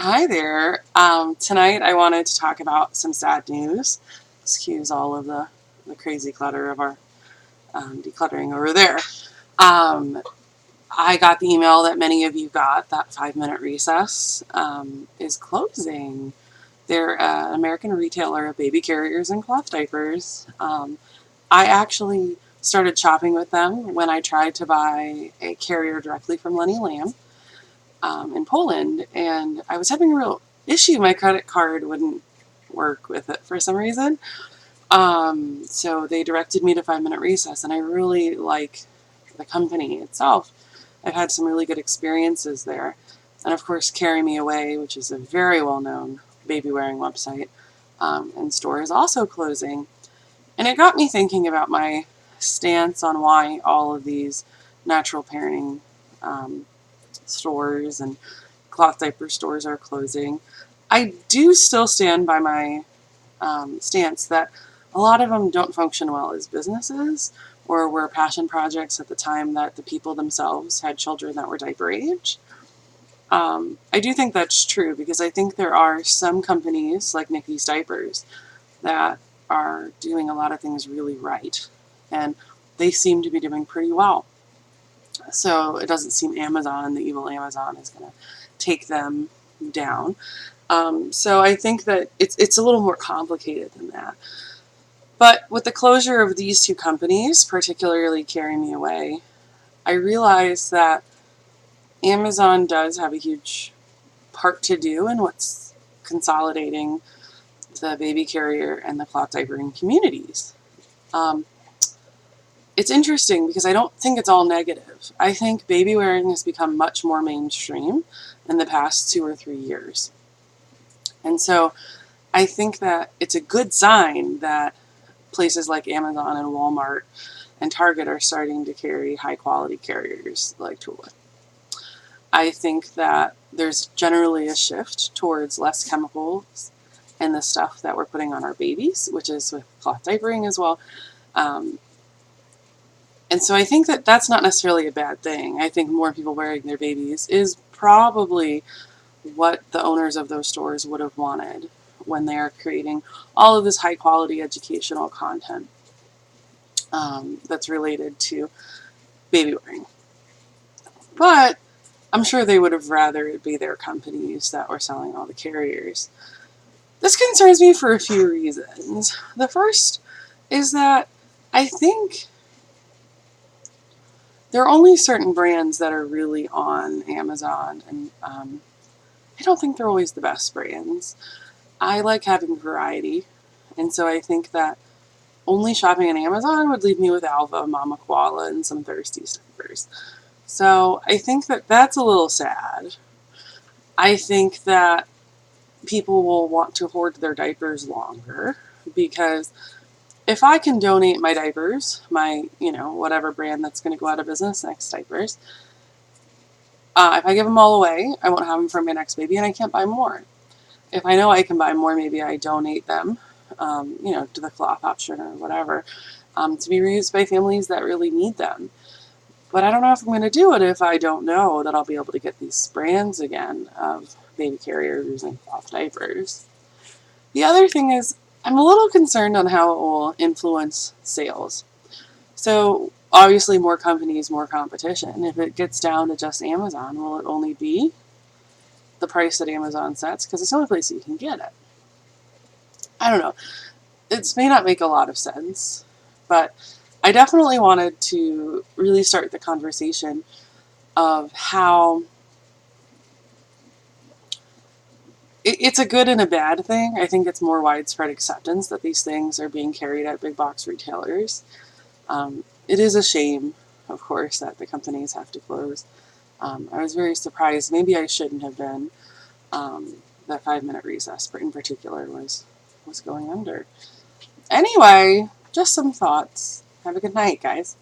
Hi there. Tonight I wanted to talk about some sad news. Excuse all of the crazy clutter of our decluttering over there. Um, I got the email that many of you got that 5 Minute Recess is closing. They're an American retailer of baby carriers and cloth diapers. I actually started shopping with them when I tried to buy a carrier directly from Lenny Lamb. In Poland, and I was having a real issue. My credit card wouldn't work with it for some reason. So they directed me to 5 Minute Recess, and I really like the company itself. I've had some really good experiences there. And of course, Carry Me Away, which is a very well known baby wearing website and store, is also closing. And it got me thinking about my stance on why all of these natural parenting um, stores and cloth diaper stores are closing. I do still stand by my stance that a lot of them don't function well as businesses or were passion projects at the time that the people themselves had children that were diaper age. I do think that's true because I think there are some companies like Nikki's Diapers that are doing a lot of things really right, and they seem to be doing pretty well. So it doesn't seem Amazon, the evil Amazon, is going to take them down. So I think that it's a little more complicated than that. But with the closure of these two companies, particularly Carry Me Away, I realized that Amazon does have a huge part to do in what's consolidating the baby carrier and the cloth diapering communities. Um, it's interesting because I don't think it's all negative. I think baby wearing has become much more mainstream in the past 2 or 3 years. And so I think that it's a good sign that places like Amazon and Walmart and Target are starting to carry high quality carriers like Tula. I think that there's generally a shift towards less chemicals in the stuff that we're putting on our babies, which is with cloth diapering as well. Um, and so I think that that's not necessarily a bad thing. I think more people wearing their babies is probably what the owners of those stores would have wanted when they are creating all of this high quality educational content that's related to baby wearing. But I'm sure they would have rather it be their companies that were selling all the carriers. This concerns me for a few reasons. The first is that I think there are only certain brands that are really on Amazon, and I don't think they're always the best brands. I like having variety, and so I think that only shopping on Amazon would leave me with Alva, Mama Koala, and some thirsty stickers. So I think that that's a little sad. I think that people will want to hoard their diapers longer because if I can donate my diapers, whatever brand that's going to go out of business, Next Diapers, if I give them all away, I won't have them for my next baby and I can't buy more. If I know I can buy more, maybe I donate them, to the cloth option or whatever, to be reused by families that really need them. But I don't know if I'm going to do it if I don't know that I'll be able to get these brands again of baby carriers and cloth diapers. The other thing is, I'm a little concerned on how it will influence sales. So, obviously, more companies, more competition. If it gets down to just Amazon, will it only be the price that Amazon sets? Because it's the only place you can get it. I don't know. It may not make a lot of sense, but I definitely wanted to really start the conversation of how it's a good and a bad thing. I think it's more widespread acceptance that these things are being carried at big box retailers. It is a shame, of course, that the companies have to close. I was very surprised. Maybe I shouldn't have been. That 5 Minute Recess, in particular, was going under. Anyway, just some thoughts. Have a good night, guys.